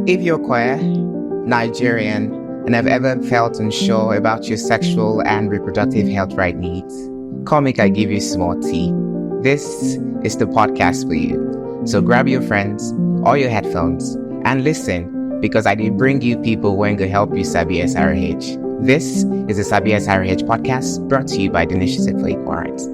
If you're queer, Nigerian, and have ever felt unsure about your sexual and reproductive health right needs, come make I give you small tea. This is the podcast for you. So grab your friends or your headphones and listen, because I did bring you people who going to help you SabiSRH. This is the SabiSRH podcast, brought to you by the Initiative for Equal Rights.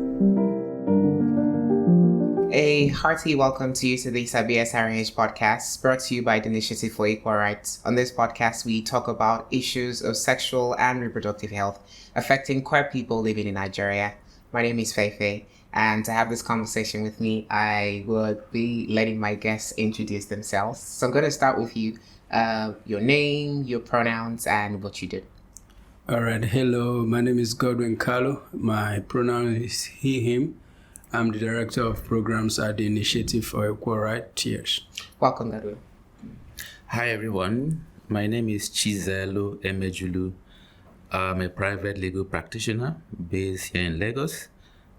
A hearty welcome to you to the SabiSRH podcast, brought to you by the Initiative for Equal Rights. On this podcast, we talk about issues of sexual and reproductive health affecting queer people living in Nigeria. My name is Feifei, and to have this conversation with me, I would be letting my guests introduce themselves. So I'm going to start with you, your name, your pronouns, and what you do. All right. Hello, my name is Godwin Kalu. My pronoun is he, him. I'm the Director of Programs at the Initiative for Equal Rights. Yes. Welcome, Godwin. Hi, everyone. My name is Chizelu Emejulu. I'm a private legal practitioner based here in Lagos,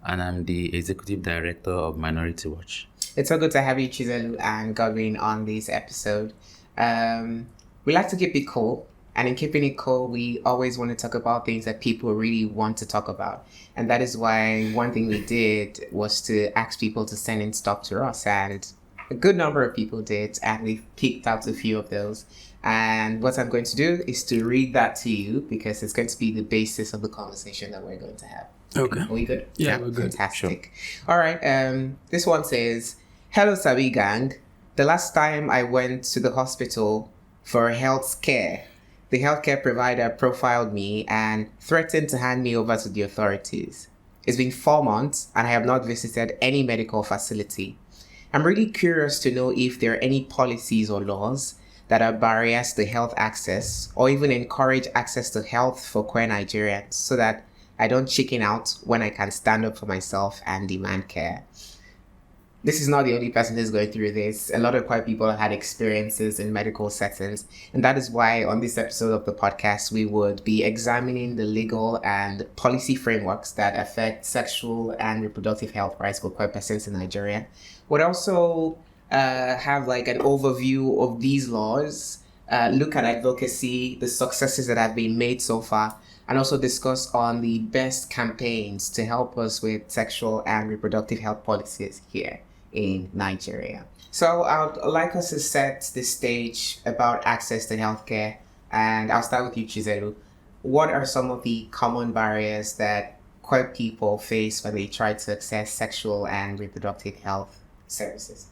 and I'm the Executive Director of Minority Watch. It's so good to have you, Chizelu and Godwin, on this episode. We like to keep it cool. And in keeping it cool, we always want to talk about things that people really want to talk about. And that is why one thing we did was to ask people to send in stuff to us. And a good number of people did. And we picked out a few of those. And what I'm going to do is to read that to you, because it's going to be the basis of the conversation that we're going to have. Okay. Are we good? Yeah, we're good. Fantastic. Sure. All right. This one says, "Hello, Sabi gang. The last time I went to the hospital for health scare, the healthcare provider profiled me and threatened to hand me over to the authorities. It's been 4 months and I have not visited any medical facility. I'm really curious to know if there are any policies or laws that are barriers to health access, or even encourage access to health for queer Nigerians, so that I don't chicken out when I can stand up for myself and demand care." This is not the only person who's going through this. A lot of queer people have had experiences in medical settings. And that is why on this episode of the podcast, we would be examining the legal and policy frameworks that affect sexual and reproductive health rights for queer persons in Nigeria. We'd also have like an overview of these laws, look at advocacy, the successes that have been made so far, and also discuss on the best campaigns to help us with sexual and reproductive health policies here in Nigeria. So I'd like us to set the stage about access to healthcare, and I'll start with you, Chizelu. What are some of the common barriers that queer people face when they try to access sexual and reproductive health services?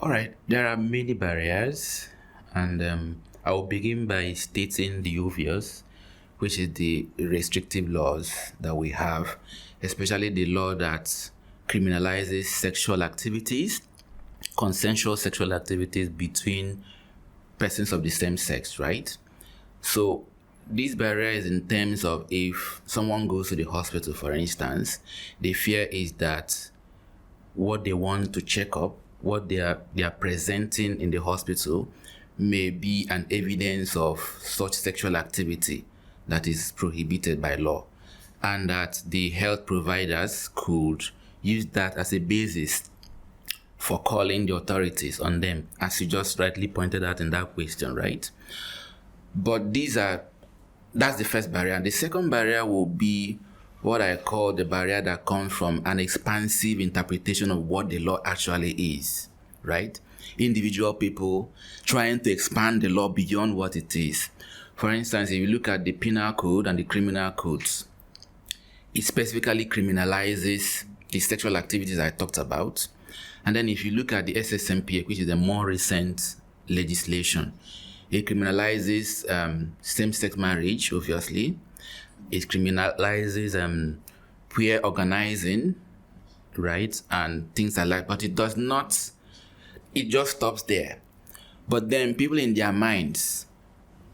All right, there are many barriers, and I will begin by stating the obvious, which is the restrictive laws that we have, especially the law that criminalizes sexual activities, consensual sexual activities between persons of the same sex, right? So this barrier is in terms of if someone goes to the hospital, for instance, the fear is that what they want to check up, what they are presenting in the hospital, may be an evidence of such sexual activity that is prohibited by law, and that the health providers could use that as a basis for calling the authorities on them, as you just rightly pointed out in that question, right? But that's the first barrier. And the second barrier will be what I call the barrier that comes from an expansive interpretation of what the law actually is, right? Individual people trying to expand the law beyond what it is. For instance, if you look at the penal code and the criminal codes, it specifically criminalizes the sexual activities I talked about. And then if you look at the SSMPA, which is the more recent legislation, it criminalizes same-sex marriage, obviously. It criminalizes queer organizing, right, and things like that. But it does not, it just stops there. But then people in their minds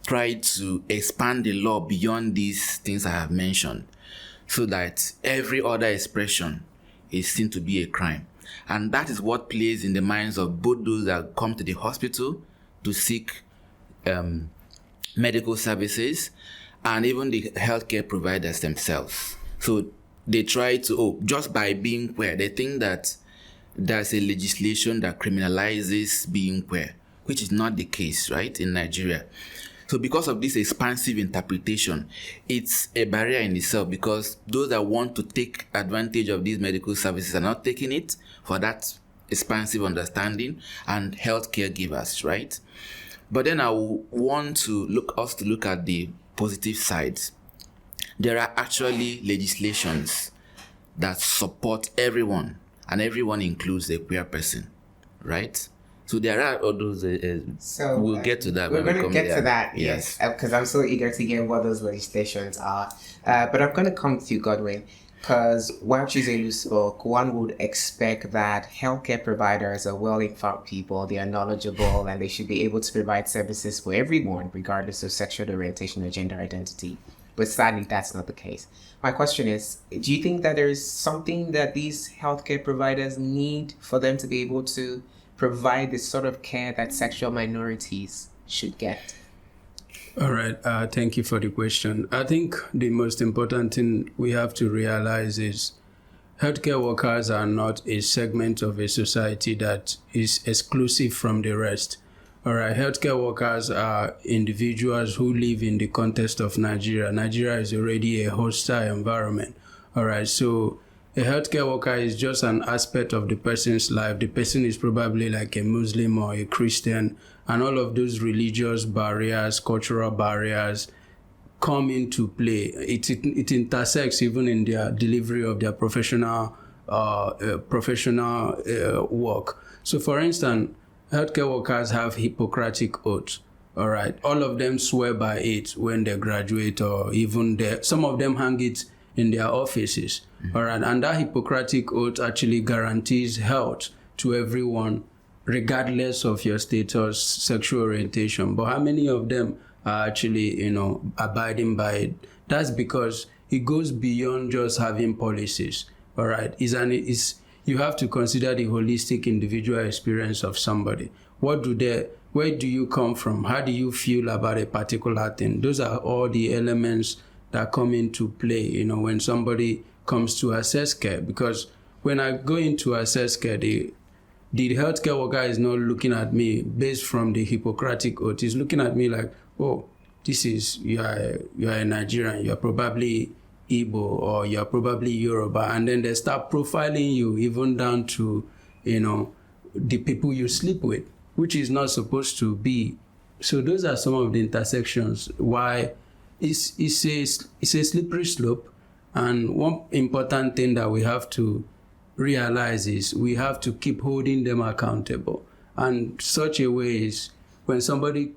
try to expand the law beyond these things I have mentioned, so that every other expression is seen to be a crime. And that is what plays in the minds of both those that come to the hospital to seek medical services, and even the healthcare providers themselves. So they try to, just by being queer, they think that there's a legislation that criminalizes being queer, which is not the case, right, in Nigeria. So because of this expansive interpretation, it's a barrier in itself, because those that want to take advantage of these medical services are not taking it for that expansive understanding, and health caregivers, right? But then I want to look at the positive sides. There are actually legislations that support everyone, and everyone includes the queer person, right? So there are all those. We'll get to that. We're going to get to that, yes, because I'm so eager to get what those legislations are. But I'm going to come to you, Godwin, because while Chizelu spoke, one would expect that healthcare providers are well-informed people, they are knowledgeable, and they should be able to provide services for everyone, regardless of sexual orientation or gender identity. But sadly, that's not the case. My question is, do you think that there is something that these healthcare providers need for them to be able to provide the sort of care that sexual minorities should get? All right. Thank you for the question. I think the most important thing we have to realize is healthcare workers are not a segment of a society that is exclusive from the rest. All right. Healthcare workers are individuals who live in the context of Nigeria. Nigeria is already a hostile environment. All right. So a healthcare worker is just an aspect of the person's life. The person is probably like a Muslim or a Christian, and all of those religious barriers, cultural barriers come into play. It intersects even in their delivery of their professional work. So for instance, healthcare workers have Hippocratic oaths. All right. All of them swear by it when they graduate, or even some of them hang it in their offices. All right. And that Hippocratic oath actually guarantees health to everyone, regardless of your status, sexual orientation. But how many of them are actually, abiding by it? That's because it goes beyond just having policies. All right. You have to consider the holistic individual experience of somebody. Where do you come from? How do you feel about a particular thing? Those are all the elements that come into play, when somebody comes to assess care. Because when I go into assess care, the healthcare worker is not looking at me based from the Hippocratic oath. He's looking at me like, oh, you are a Nigerian, you're probably Igbo, or you're probably Yoruba. And then they start profiling you even down to, the people you sleep with, which is not supposed to be. So those are some of the intersections why it's a slippery slope. And one important thing that we have to realize is we have to keep holding them accountable. And such a way is when somebody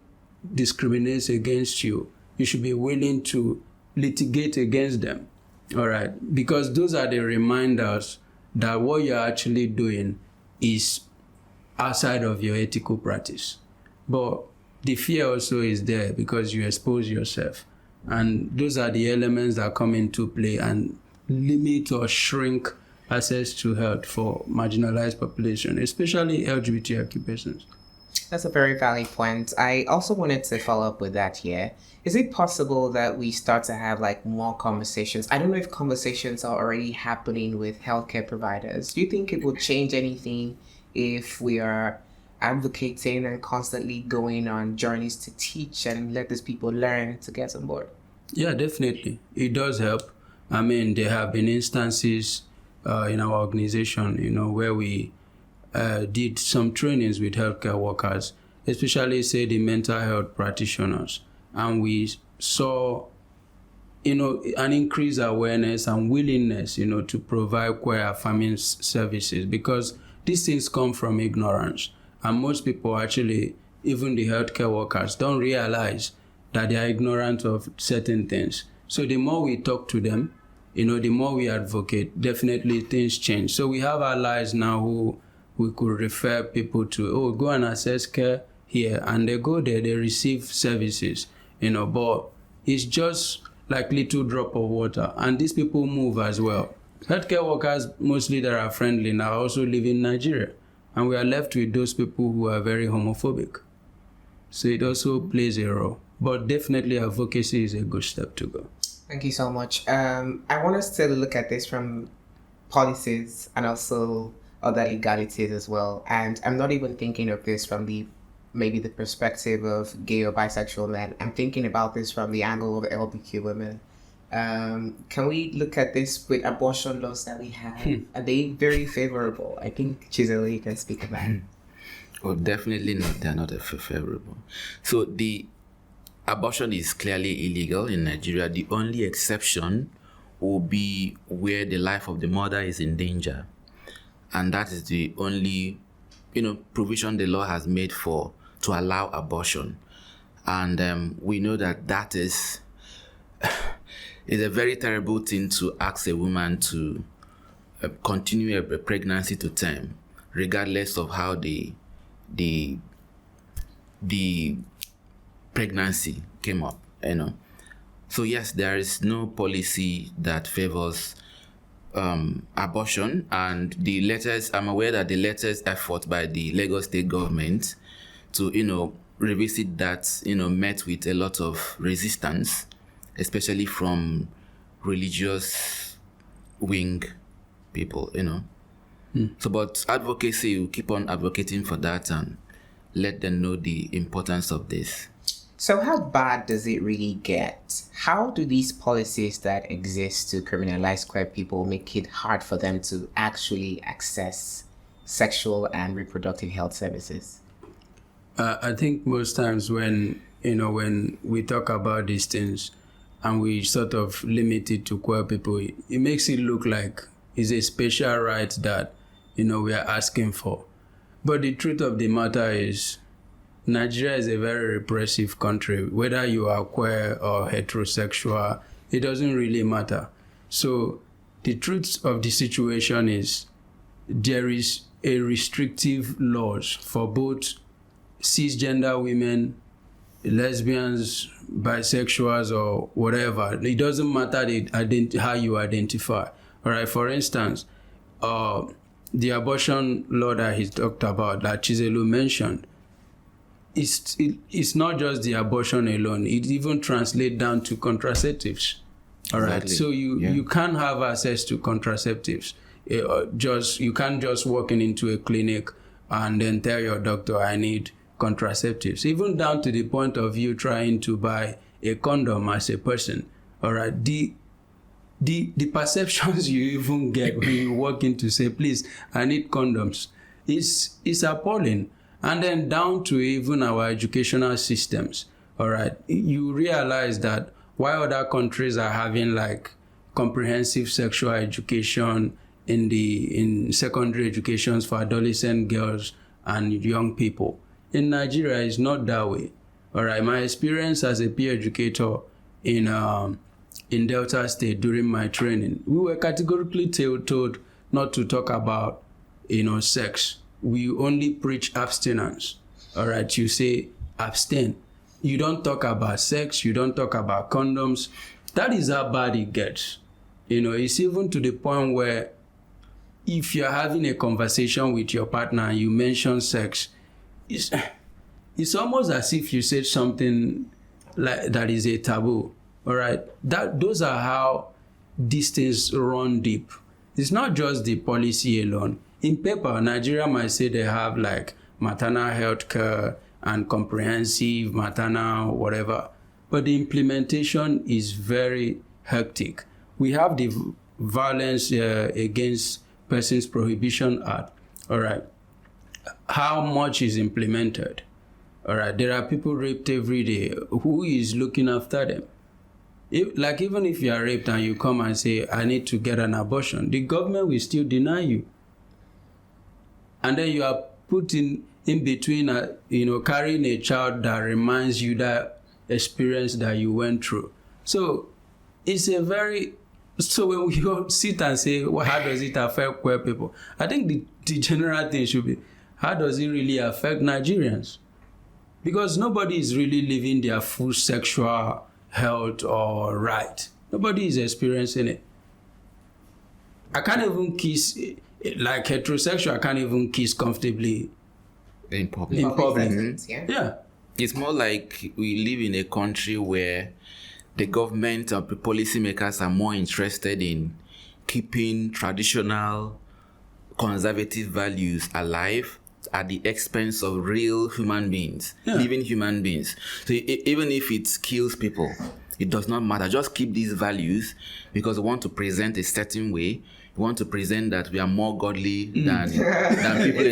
discriminates against you, you should be willing to litigate against them. All right. Because those are the reminders that what you're actually doing is outside of your ethical practice. But the fear also is there because you expose yourself. And those are the elements that come into play and limit or shrink access to health for marginalized population, especially LGBTIQ persons. That's a very valid point. I also wanted to follow up with that here. Is it possible that we start to have more conversations? I don't know if conversations are already happening with healthcare providers. Do you think it will change anything if we are advocating and constantly going on journeys to teach and let these people learn to get on board? Yeah, definitely. It does help. I mean, there have been instances in our organization, where we did some trainings with healthcare workers, especially, say, the mental health practitioners. And we saw, an increased awareness and willingness, to provide queer affirming services, because these things come from ignorance. And most people actually, even the healthcare workers, don't realize that they are ignorant of certain things. So the more we talk to them, the more we advocate, definitely things change. So we have allies now who we could refer people to, go and access care here. And they go there, they receive services, but it's just like little drop of water. And these people move as well. Healthcare workers, mostly that are friendly now, also live in Nigeria. And we are left with those people who are very homophobic. So it also plays a role. But definitely advocacy is a good step to go. Thank you so much. I want us to look at this from policies and also other legalities as well. And I'm not even thinking of this from the maybe the perspective of gay or bisexual men. I'm thinking about this from the angle of LBQ women. Can we look at this with abortion laws that we have? Are they very favorable? I think Chiseli can speak about it. Oh, definitely not. They're not favorable. So the abortion is clearly illegal in Nigeria. The only exception will be where the life of the mother is in danger. And that is the only, provision the law has made to allow abortion. And we know that is a very terrible thing to ask a woman to continue a pregnancy to term, regardless of how the pregnancy came up, So yes, there is no policy that favors abortion, and I'm aware that the latest effort by the Lagos state government to, revisit that, met with a lot of resistance, especially from religious wing people, So, but advocacy will keep on advocating for that and let them know the importance of this. So how bad does it really get? How do these policies that exist to criminalize queer people make it hard for them to actually access sexual and reproductive health services? I think most times when we talk about these things and we sort of limit it to queer people, it makes it look like it's a special right that, we are asking for. But the truth of the matter is, Nigeria is a very repressive country. Whether you are queer or heterosexual, it doesn't really matter. So the truth of the situation is there is a restrictive laws for both cisgender women, lesbians, bisexuals, or whatever. It doesn't matter how you identify. All right. For instance, the abortion law that he talked about, that Chiselu mentioned, it's not just the abortion alone. It even translates down to contraceptives. All right. Exactly. So you can't have access to contraceptives. You can't just walk into a clinic and then tell your doctor, I need contraceptives. Even down to the point of you trying to buy a condom as a person. All right. The perceptions you even get when you walk in to say, please, I need condoms, is appalling. And then down to even our educational systems. All right. You realize that while other countries are having like comprehensive sexual education in secondary educations for adolescent girls and young people, in Nigeria it's not that way. All right. My experience as a peer educator in Delta State during my training, we were categorically told not to talk about, sex. We only preach abstinence. All right. You say abstain. You don't talk about sex. You don't talk about condoms. That is how bad it gets. It's even to the point where if you're having a conversation with your partner and you mention sex, it's almost as if you said something like that is a taboo. All right. Those are how these things run deep. It's not just the policy alone. In paper, Nigeria might say they have like maternal health care and comprehensive maternal whatever, but the implementation is very hectic. We have the Violence Against Persons Prohibition Act. All right. How much is implemented? All right. There are people raped every day. Who is looking after them? Even if you are raped and you come and say, I need to get an abortion, the government will still deny you. And then you are put in between, carrying a child that reminds you that experience that you went through. So it's so when we sit and say, well, how does it affect queer people? I think the general thing should be, how does it really affect Nigerians? Because nobody is really living their full sexual health or right. Nobody is experiencing it. I can't even kiss, like heterosexual, I can't even kiss comfortably in public. Yeah. It's more like we live in a country where the government or the policymakers are more interested in keeping traditional conservative values alive at the expense of real human beings, living human beings. So even if it kills people, it does not matter. Just keep these values, because we want to present a certain way. We want to present that we are more godly than people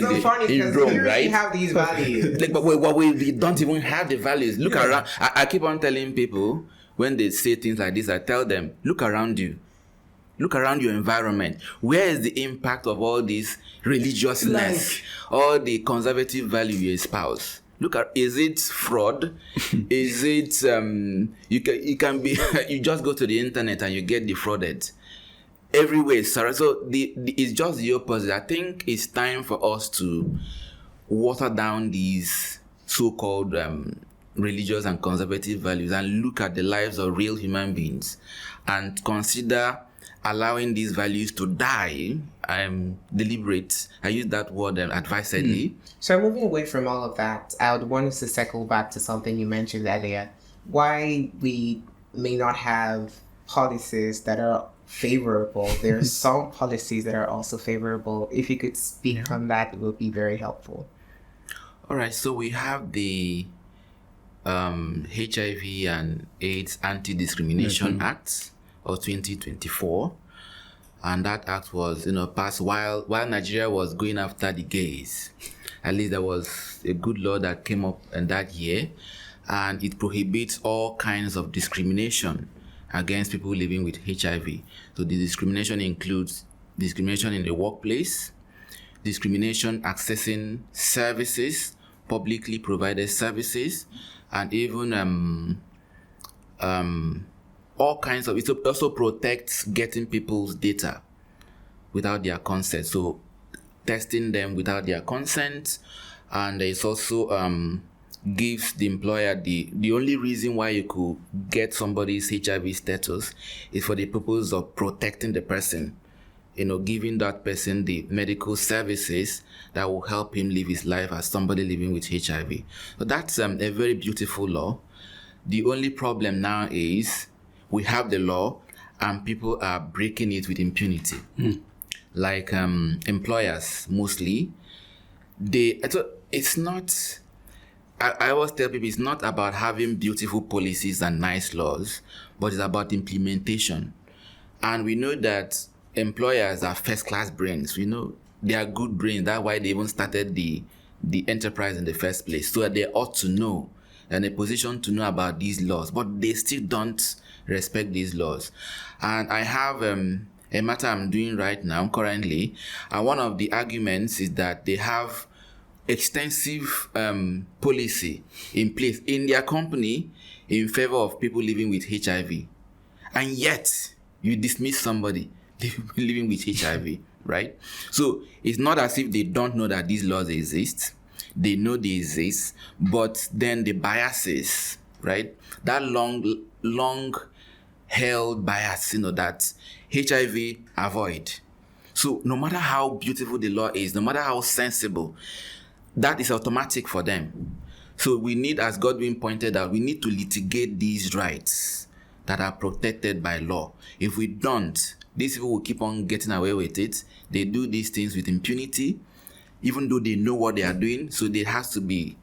in Rome, right? We have these values. But we don't even have the values. Look around. I keep on telling people, when they say things like this, I tell them, look around you. Look around your environment. Where is the impact of all this religiousness, all the conservative value you espouse? Look at, is it fraud? Is it you can be you just go to the internet and you get defrauded everywhere. So it's just the opposite. I think it's time for us to water down these so-called religious and conservative values and look at the lives of real human beings and consider allowing these values to die. Deliberate. I use that word advisedly. So moving away from all of that, I would want us to circle back to something you mentioned earlier. Why we may not have policies that are favorable. There are some policies that are also favorable. If you could speak on that, it would be very helpful. All right. So we have the HIV and AIDS Anti-Discrimination Act of 2024. And that act was, passed while Nigeria was going after the gays. At least there was a good law that came up in that year, and it prohibits all kinds of discrimination against people living with HIV. So the discrimination includes discrimination in the workplace, discrimination accessing services, publicly provided services, and even all kinds of. It also protects getting people's data without their consent. So testing them without their consent, and it also gives the employer the only reason why you could get somebody's HIV status is for the purpose of protecting the person, giving that person the medical services that will help him live his life as somebody living with HIV. So that's a very beautiful law. The only problem now is we have the law and people are breaking it with impunity. Like employers mostly, it's not. I always tell people it's not about having beautiful policies and nice laws, but it's about implementation. And we know that employers are first-class brains. They are good brains. That's why they even started the enterprise in the first place. So that they ought to know, and in a position to know about these laws, but they still don't respect these laws. And I have a matter I'm doing right now currently, and one of the arguments is that they have extensive policy in place in their company in favor of people living with HIV, and yet you dismiss somebody living with HIV, right? So it's not as if they don't know that these laws exist. They know they exist, but then the biases, right? That long held bias, that HIV avoid. So no matter how beautiful the law is, no matter how sensible, that is automatic for them. So we need, as Godwin pointed out, we need to litigate these rights that are protected by law. If we don't, these people will keep on getting away with it. They do these things with impunity, even though they know what they are doing. So there has to be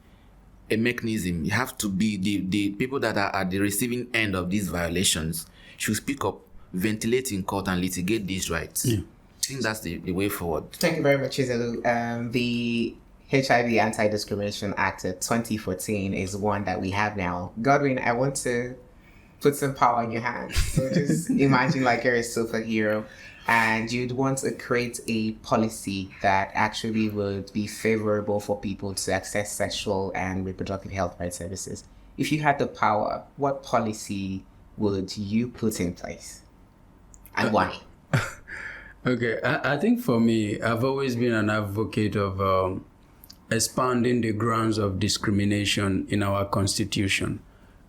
a mechanism. You have to be the people that are at the receiving end of these violations should speak up, ventilate in court, and litigate these rights. I think that's the way forward. Thank you very much, Izelu. The HIV Anti-Discrimination Act of 2014 is one that we have now. Godwin, I want to put some power in your hands. So just imagine like you're a superhero and you'd want to create a policy that actually would be favorable for people to access sexual and reproductive health rights services. If you had the power, what policy would you put in place? And why? Okay, I think for me, I've always been an advocate of expanding the grounds of discrimination in our constitution.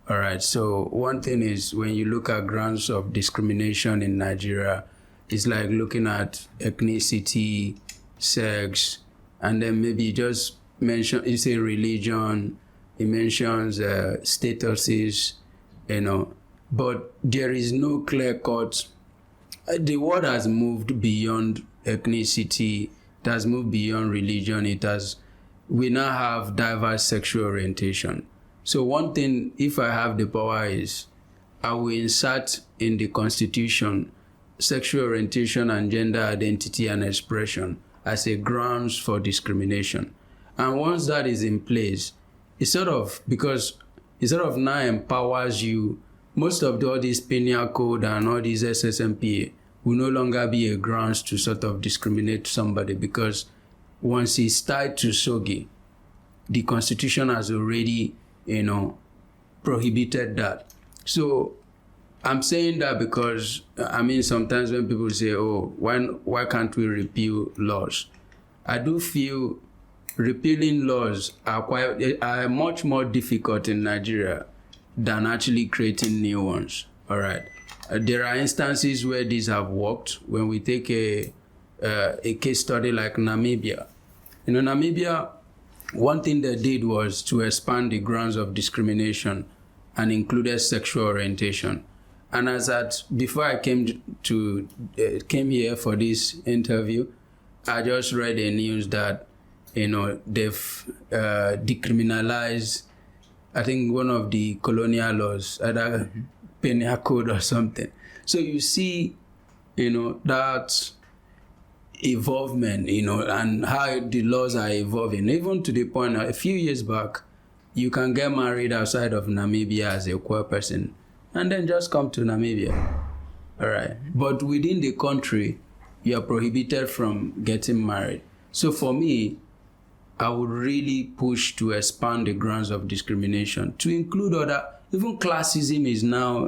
All right, so one thing is when you look at grounds of discrimination in Nigeria, it's like looking at ethnicity, sex, and then maybe you say religion, it mentions statuses, but there is no clear cut. The world has moved beyond ethnicity, it has moved beyond religion, we now have diverse sexual orientation. So one thing, if I have the power, is I will insert in the Constitution sexual orientation and gender identity and expression as a grounds for discrimination. And once that is in place, it sort of now empowers you. Most of all these penal code and all these SSMPA will no longer be a grounds to sort of discriminate somebody, because once it's tied to SOGI, the Constitution has already, prohibited that. So I'm saying that because, sometimes when people say, oh, why can't we repeal laws? I do feel repealing laws are much more difficult in Nigeria than actually creating new ones. All right. There are instances where these have worked. When we take a case study like Namibia. Namibia, one thing they did was to expand the grounds of discrimination and included sexual orientation. And before I came here for this interview, I just read the news that they've decriminalized, I think, one of the colonial laws, either penal code or something. So you see, that evolvement, and how the laws are evolving, even to the point a few years back, you can get married outside of Namibia as a queer person and then just come to Namibia. All right. But within the country, you are prohibited from getting married. So for me, I would really push to expand the grounds of discrimination to include even classism is now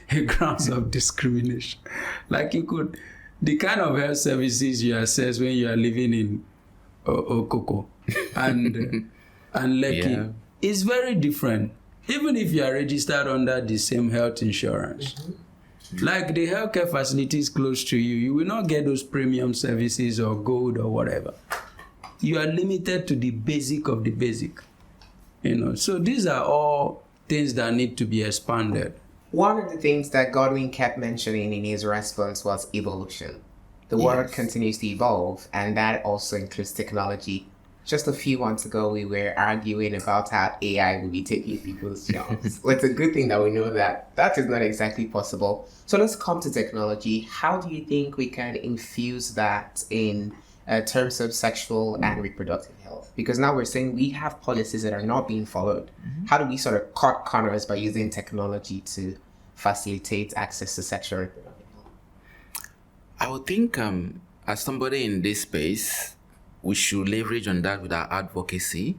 a grounds of discrimination. Like the kind of health services you access when you are living in Okoko and Lekki is very different, even if you are registered under the same health insurance. Like the healthcare facilities close to you, you will not get those premium services or gold or whatever. You are limited to the basic of the basic. So these are all things that need to be expanded. One of the things that Godwin kept mentioning in his response was evolution. The world continues to evolve, and that also includes technology. Just a few months ago, we were arguing about how AI will be taking people's jobs. Well, it's a good thing that we know that is not exactly possible. So let's come to technology. How do you think we can infuse that in terms of sexual and reproductive health? Because now we're saying we have policies that are not being followed. How do we sort of cut corners by using technology to facilitate access to sexual and reproductive health? I would think as somebody in this space, we should leverage on that with our advocacy.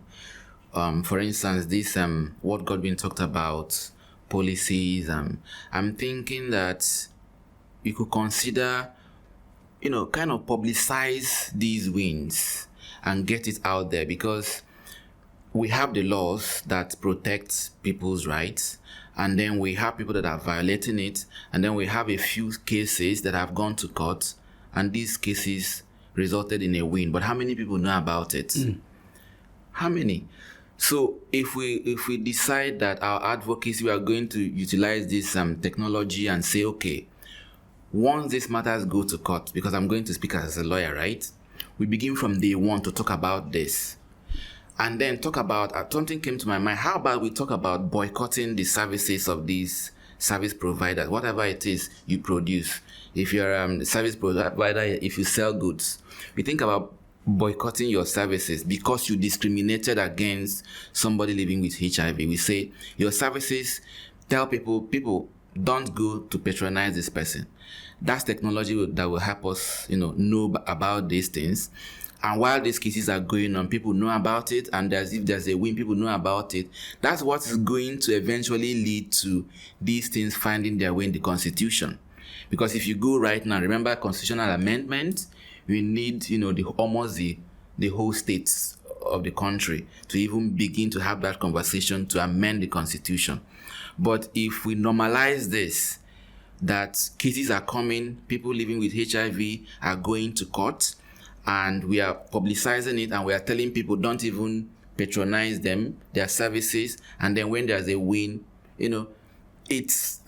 For instance, this what Godwin talked about, policies. I'm thinking that we could consider, kind of publicize these wins and get it out there, because we have the laws that protect people's rights, and then we have people that are violating it, and then we have a few cases that have gone to court, and these cases resulted in a win. But how many people know about it? How many? So if we decide that our advocacy, we are going to utilize this technology and say, okay, once these matters go to court, because I'm going to speak as a lawyer, right? We begin from day one to talk about this. And then talk about, something came to my mind, how about we talk about boycotting the services of these service providers, whatever it is you produce. If you're a service provider, if you sell goods, we think about boycotting your services because you discriminated against somebody living with HIV. We say your services, tell people don't go to patronize this person. That's technology that will help us, know about these things. And while these cases are going on, people know about it, and if there's a win, people know about it. That's what is going to eventually lead to these things finding their way in the Constitution. Because if you go right now, remember constitutional amendment, we need, almost the whole states of the country to even begin to have that conversation to amend the Constitution. But if we normalize this, that cases are coming, people living with HIV are going to court, and we are publicizing it, and we are telling people don't even patronize them, their services, and then when there's a win, I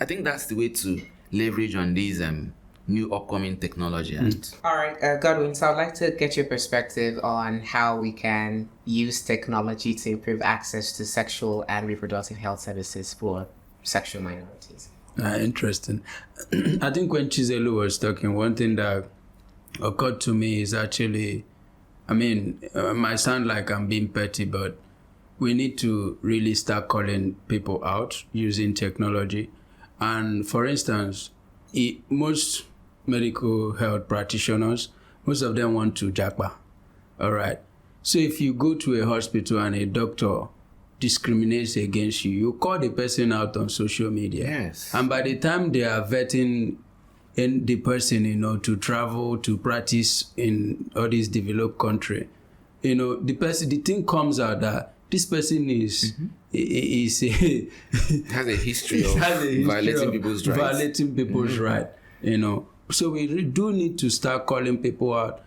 think that's the way to leverage on these new upcoming technology. And All right, Godwin, so I'd like to get your perspective on how we can use technology to improve access to sexual and reproductive health services for sexual minorities. Interesting. I think when Chizelu was talking, one thing that occurred to me is actually, it might sound like I'm being petty, but we need to really start calling people out using technology. And for instance, most medical health practitioners, most of them want to japa. All right. So if you go to a hospital and a doctor discriminates against you, you call the person out on social media. Yes. And by the time they are vetting in the person, to travel to practice in all these developed country, the thing comes out that this person is has a history of violating people's rights. Violating people's right. So we do need to start calling people out,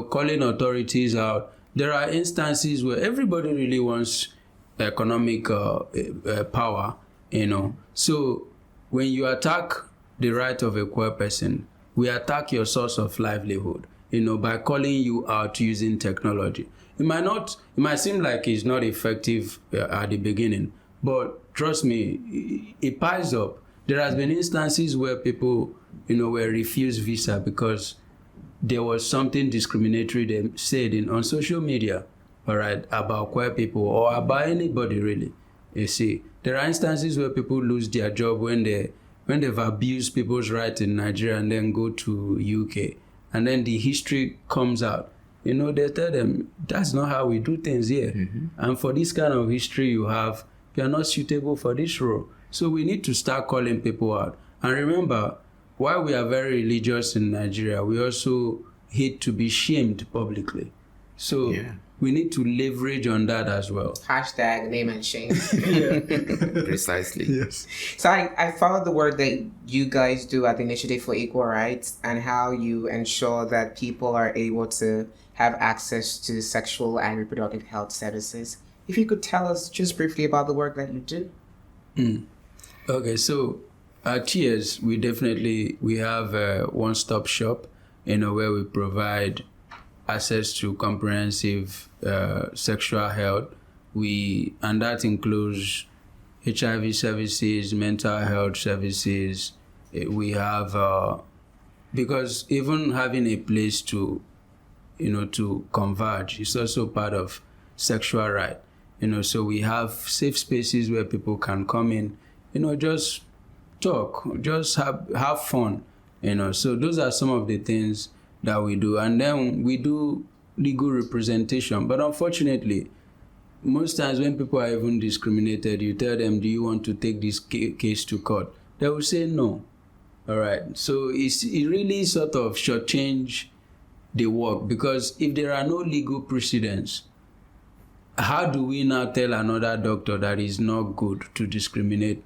calling authorities out. There are instances where everybody really wants economic power, So when you attack the right of a queer person, we attack your source of livelihood, by calling you out using technology. It might seem like it's not effective at the beginning, but trust me, it piles up. There has been instances where people, were refused visa because there was something discriminatory they said on social media, all right, about queer people or about anybody really. You see, there are instances where people lose their job when they've abused people's rights in Nigeria and then go to UK, and then the history comes out. They tell them that's not how we do things here. Mm-hmm. And for this kind of history you are not suitable for this role. So we need to start calling people out. And remember, while we are very religious in Nigeria, we also hate to be shamed publicly. So we need to leverage on that as well. Hashtag name and shame. Precisely. Yes. So I followed the work that you guys do at the Initiative for Equal Rights and how you ensure that people are able to have access to sexual and reproductive health services. If you could tell us just briefly about the work that you do. Okay, so at TS, we have a one-stop shop, where we provide access to comprehensive sexual health. And that includes HIV services, mental health services. We have, because even having a place to converge is also part of sexual right. So we have safe spaces where people can come in, just talk, just have fun, So those are some of the things that we do. And then we do legal representation. But unfortunately, most times when people are even discriminated, you tell them, do you want to take this case to court? They will say no. All right. So it really sort of shortchange the work, because if there are no legal precedents, how do we now tell another doctor that it's not good to discriminate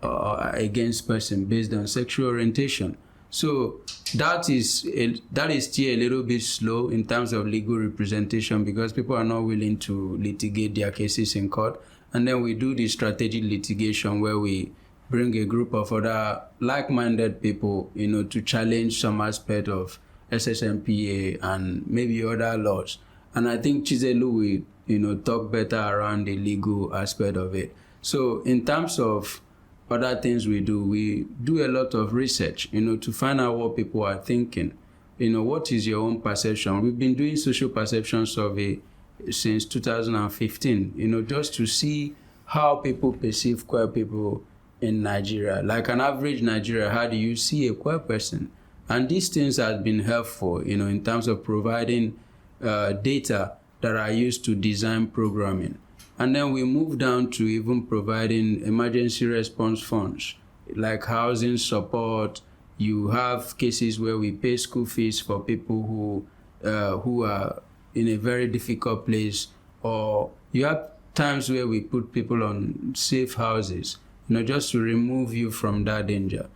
against person based on sexual orientation? So that is still a little bit slow in terms of legal representation, because people are not willing to litigate their cases in court. And then we do the strategic litigation where we bring a group of other like-minded people, to challenge some aspect of SSMPA and maybe other laws. And I think Chizelu will, talk better around the legal aspect of it. So in terms of other things we do a lot of research, to find out what people are thinking. What is your own perception? We've been doing social perception survey since 2015, just to see how people perceive queer people in Nigeria. Like an average Nigerian, how do you see a queer person? And these things have been helpful, in terms of providing data that are used to design programming. And then we move down to even providing emergency response funds, like housing support. You have cases where we pay school fees for people who are in a very difficult place, or you have times where we put people on safe houses, just to remove you from that danger.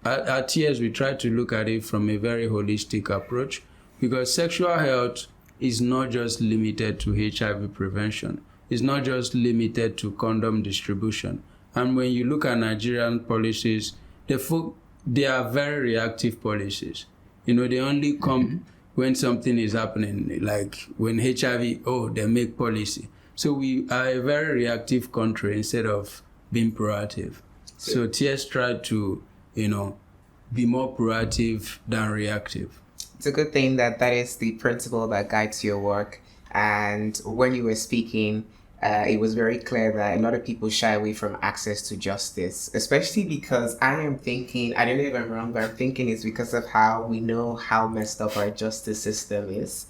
At TS, we try to look at it from a very holistic approach, because sexual health is not just limited to HIV prevention. It's not just limited to condom distribution. And when you look at Nigerian policies, they are very reactive policies. They only come when something is happening, like when HIV, they make policy. So we are a very reactive country instead of being proactive. So TS try to, be more proactive than reactive. It's a good thing that is the principle that guides your work. And when you were speaking, it was very clear that a lot of people shy away from access to justice, especially because I am thinking, I don't know if I'm wrong, but I'm thinking it's because of how we know how messed up our justice system is.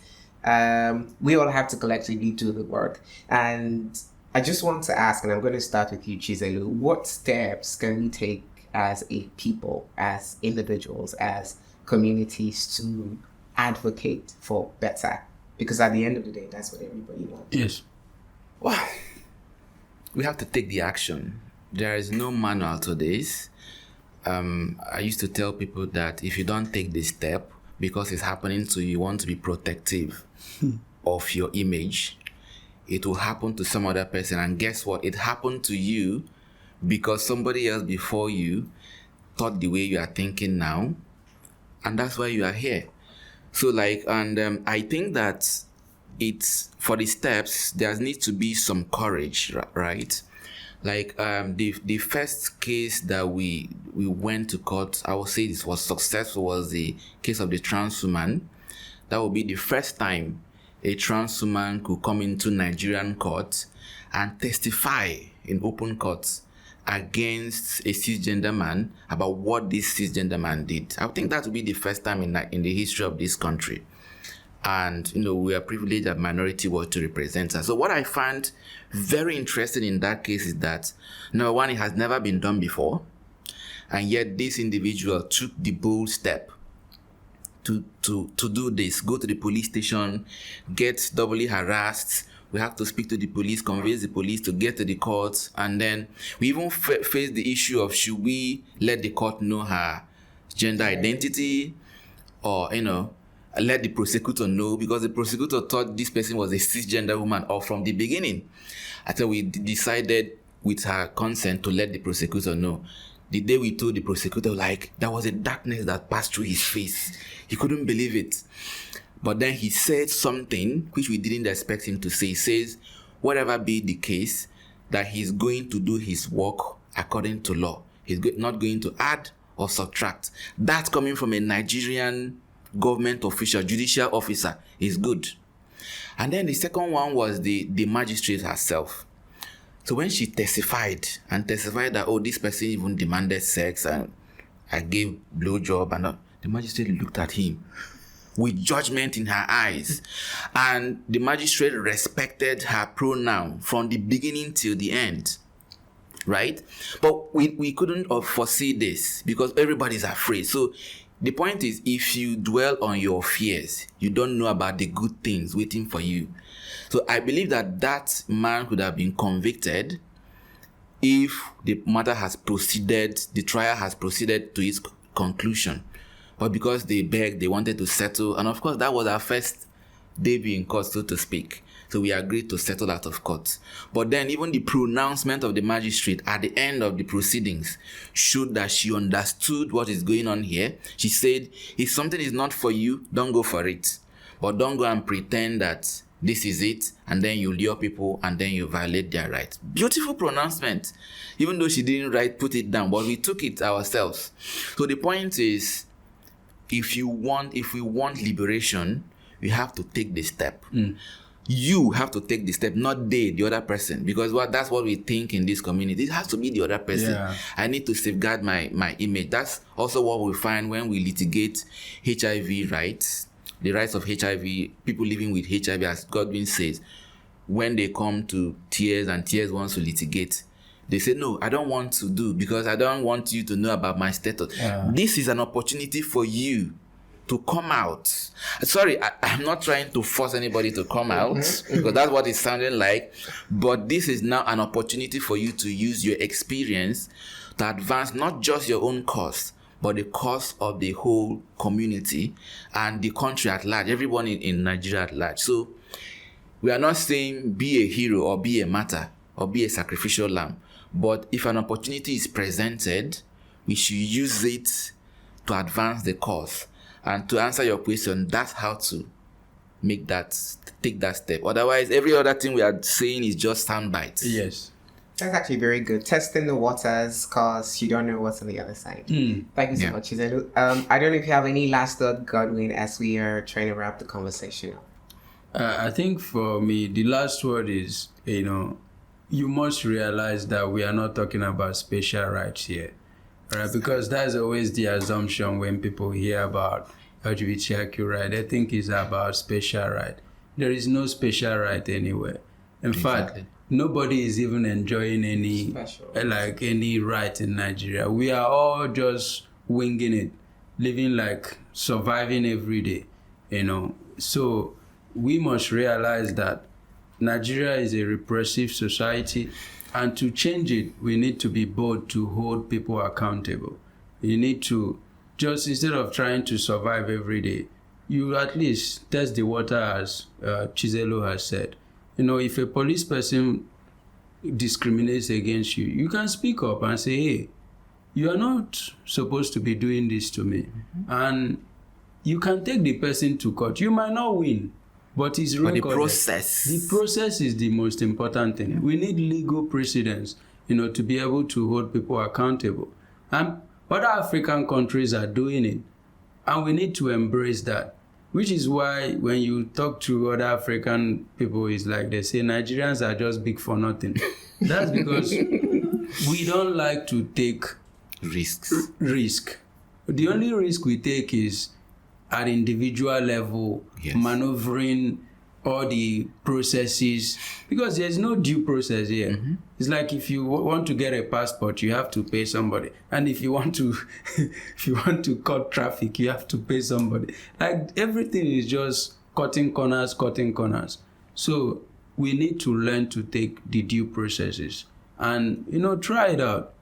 We all have to collectively do the work. And I just want to ask, and I'm going to start with you, Chizelu, what steps can we take as a people, as individuals, as communities to advocate for better? Because at the end of the day, that's what everybody wants. Yes. Well, we have to take the action. There is no manual to this. I used to tell people that if you don't take this step, because it's happening to you, you want to be protective of your image, it will happen to some other person. And guess what? It happened to you because somebody else before you thought the way you are thinking now. And that's why you are here. So I think that it's for the steps, there needs to be some courage, right? The first case that we went to court, I would say this was successful, was the case of the trans woman. That would be the first time a trans woman could come into Nigerian court and testify in open court against a cisgender man about what this cisgender man did. I think that would be the first time in the history of this country. And, we are privileged that minority was to represent us. So what I find very interesting in that case is that, number one, it has never been done before. And yet this individual took the bold step to do this, go to the police station, get doubly harassed. We have to speak to the police, convince the police to get to the court. And then we even face the issue of, should we let the court know her gender identity, or, let the prosecutor know, because the prosecutor thought this person was a cisgender woman or from the beginning. Until we decided with her consent to let the prosecutor know. The day we told the prosecutor, there was a darkness that passed through his face. He couldn't believe it. But then he said something which we didn't expect him to say. He says, whatever be the case, that he's going to do his work according to law. He's not going to add or subtract. That's coming from a Nigerian government official, judicial officer, is good. And then the second one was the magistrate herself. So when she testified that, this person even demanded sex and I gave blowjob, and the magistrate looked at him with judgment in her eyes. And the magistrate respected her pronoun from the beginning till the end. Right? But we couldn't foresee this because everybody's afraid. So the point is, if you dwell on your fears, you don't know about the good things waiting for you. So I believe that man could have been convicted if the matter has proceeded, the trial has proceeded to its conclusion. But because they begged, they wanted to settle. And of course, that was our first debut in court, so to speak. So we agreed to settle out of court. But then even the pronouncement of the magistrate at the end of the proceedings showed that she understood what is going on here. She said, if something is not for you, don't go for it. But don't go and pretend that this is it, and then you lure people, and then you violate their rights. Beautiful pronouncement. Even though she didn't put it down, but we took it ourselves. So the point is, if we want liberation, we have to take the step. You have to take the step, not the other person, because that's what we think in this community. It has to be the other person. Yeah. I need to safeguard my image. That's also what we find when we litigate HIV rights, the rights of HIV, people living with HIV, as Godwin says. When they come to TS and TS wants to litigate, they say, no, I don't want to do, because I don't want you to know about my status. Yeah. This is an opportunity for you to come out. Sorry, I'm not trying to force anybody to come out, because that's what it's sounding like. But this is now an opportunity for you to use your experience to advance not just your own cause, but the cause of the whole community and the country at large, everyone in Nigeria at large. So we are not saying be a hero or be a martyr or be a sacrificial lamb. But if an opportunity is presented, we should use it to advance the cause. And to answer your question, that's how to take that step. Otherwise, every other thing we are saying is just sound bites. Yes. That's actually very good. Testing the waters, because you don't know what's on the other side. Thank you so much, Chizelu. I don't know if you have any last thought, Godwin, as we are trying to wrap the conversation up. I think for me, the last word is, you must realize that we are not talking about special rights here. Right? Because that's always the assumption when people hear about LGBTIQ right. They think it's about special right. There is no special right anywhere. In fact, nobody is even enjoying any right in Nigeria. We are all just winging it, living like surviving every day, So we must realize that Nigeria is a repressive society, and to change it, we need to be bold to hold people accountable. You need to, just instead of trying to survive every day, you at least test the water, as Chizelu has said. If a police person discriminates against you, you can speak up and say, hey, you are not supposed to be doing this to me. And you can take the person to court. You might not win, but it's recorded. But the process is the most important thing. We need legal precedents, to be able to hold people accountable. And other African countries are doing it. And we need to embrace that. Which is why when you talk to other African people, it's like they say Nigerians are just big for nothing. That's because we don't like to take risk. The only risk we take is at individual level, maneuvering all the processes, because there's no due process here. It's like if you want to get a passport, you have to pay somebody, and if you want to cut traffic, you have to pay somebody. Like everything is just cutting corners. So we need to learn to take the due processes and try it out.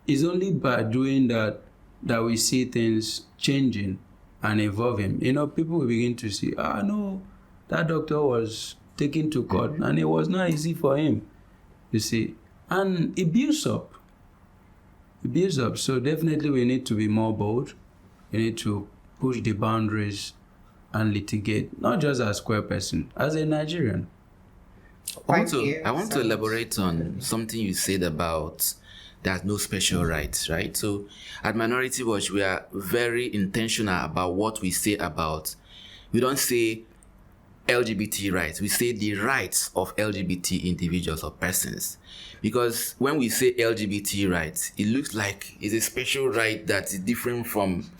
It's only by doing that we see things changing and evolving. People will begin to see, no, that doctor was taken to court and it was not easy for him, you see. And it builds up. So definitely we need to be more bold. We need to push the boundaries and litigate, not just as a queer person, as a Nigerian. I want to elaborate on something you said about there's no special rights, right? So at Minority Watch, we are very intentional about what we say about. We don't say LGBT rights. We say the rights of LGBT individuals or persons. Because when we say LGBT rights, it looks like it's a special right that is different from.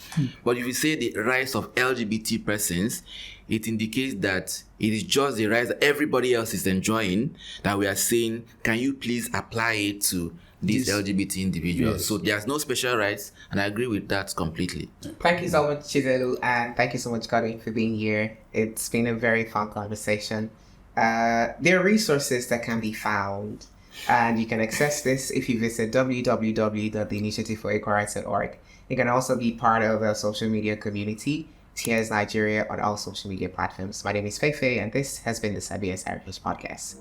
But if you say the rights of LGBT persons, it indicates that it is just the rights that everybody else is enjoying that we are saying, can you please apply it to these LGBT individuals? Yes. So there's no special rights, and I agree with that completely. Thank you so much, Chizelu, and thank you so much, Godwin, for being here. It's been a very fun conversation. There are resources that can be found, and you can access this if you visit www.theinitiativeforequalrights.org. You can also be part of our social media community, TS Nigeria, on all social media platforms. My name is Feifei, and this has been the SabiSRH podcast.